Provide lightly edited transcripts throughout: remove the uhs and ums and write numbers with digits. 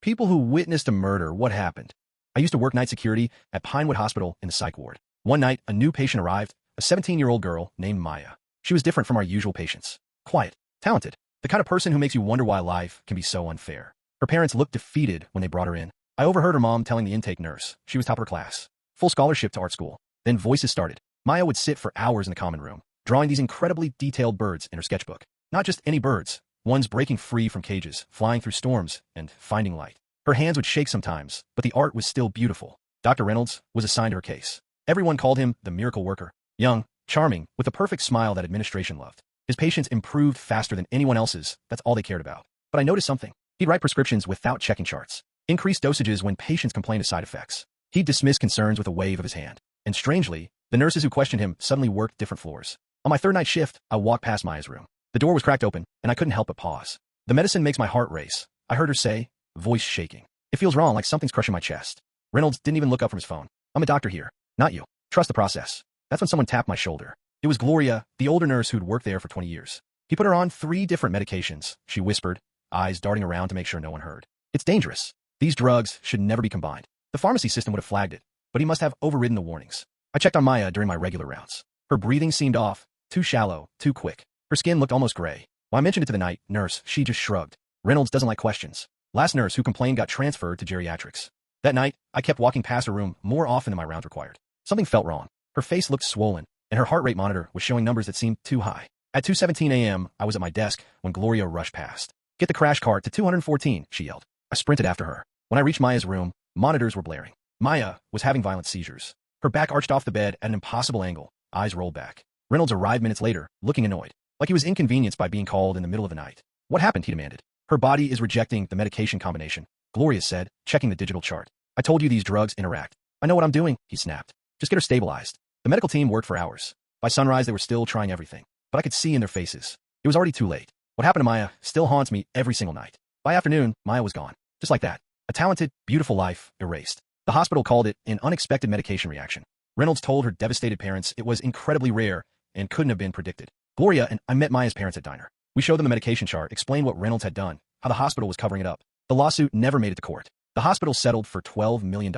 People who witnessed a murder, what happened? I used to work night security at Pinewood Hospital in the psych ward. One night, a new patient arrived, a 17-year-old girl named Maya. She was different from our usual patients. Quiet, talented, the kind of person who makes you wonder why life can be so unfair. Her parents looked defeated when they brought her in. I overheard her mom telling the intake nurse she was top of her class, full scholarship to art school. Then voices started. Maya would sit for hours in the common room, drawing these incredibly detailed birds in her sketchbook. Not just any birds, ones breaking free from cages, flying through storms, and finding light. Her hands would shake sometimes, but the art was still beautiful. Dr. Reynolds was assigned her case. Everyone called him the miracle worker. Young, charming, with a perfect smile that administration loved. His patients improved faster than anyone else's, that's all they cared about. But I noticed something. He'd write prescriptions without checking charts. Increase dosages when patients complained of side effects. He'd dismiss concerns with a wave of his hand. And strangely, the nurses who questioned him suddenly worked different floors. On my third night shift, I walked past Maya's room. The door was cracked open, and I couldn't help but pause. The medicine makes my heart race, I heard her say, voice shaking. It feels wrong, like something's crushing my chest. Reynolds didn't even look up from his phone. I'm a doctor here, not you. Trust the process. That's when someone tapped my shoulder. It was Gloria, the older nurse who'd worked there for 20 years. He put her on 3 different medications, she whispered, eyes darting around to make sure no one heard. It's dangerous. These drugs should never be combined. The pharmacy system would have flagged it, but he must have overridden the warnings. I checked on Maya during my regular rounds. Her breathing seemed off, too shallow, too quick. Her skin looked almost gray. When I mentioned it to the night nurse, she just shrugged. Reynolds doesn't like questions. Last nurse who complained got transferred to geriatrics. That night, I kept walking past her room more often than my rounds required. Something felt wrong. Her face looked swollen, and her heart rate monitor was showing numbers that seemed too high. At 2:17 a.m., I was at my desk when Gloria rushed past. Get the crash cart to 214, she yelled. I sprinted after her. When I reached Maya's room, monitors were blaring. Maya was having violent seizures. Her back arched off the bed at an impossible angle, eyes rolled back. Reynolds arrived minutes later, looking annoyed, like he was inconvenienced by being called in the middle of the night. What happened, he demanded. Her body is rejecting the medication combination, Gloria said, checking the digital chart. I told you these drugs interact. I know what I'm doing, he snapped. Just get her stabilized. The medical team worked for hours. By sunrise, they were still trying everything. But I could see in their faces. It was already too late. What happened to Maya still haunts me every single night. By afternoon, Maya was gone. Just like that. A talented, beautiful life erased. The hospital called it an unexpected medication reaction. Reynolds told her devastated parents it was incredibly rare and couldn't have been predicted. Gloria and I met Maya's parents at dinner. We showed them the medication chart, explained what Reynolds had done, how the hospital was covering it up. The lawsuit never made it to court. The hospital settled for $12 million.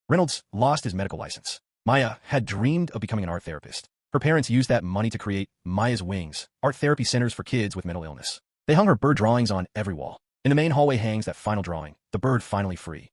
Reynolds lost his medical license. Maya had dreamed of becoming an art therapist. Her parents used that money to create Maya's Wings, art therapy centers for kids with mental illness. They hung her bird drawings on every wall. In the main hallway hangs that final drawing, the bird finally free.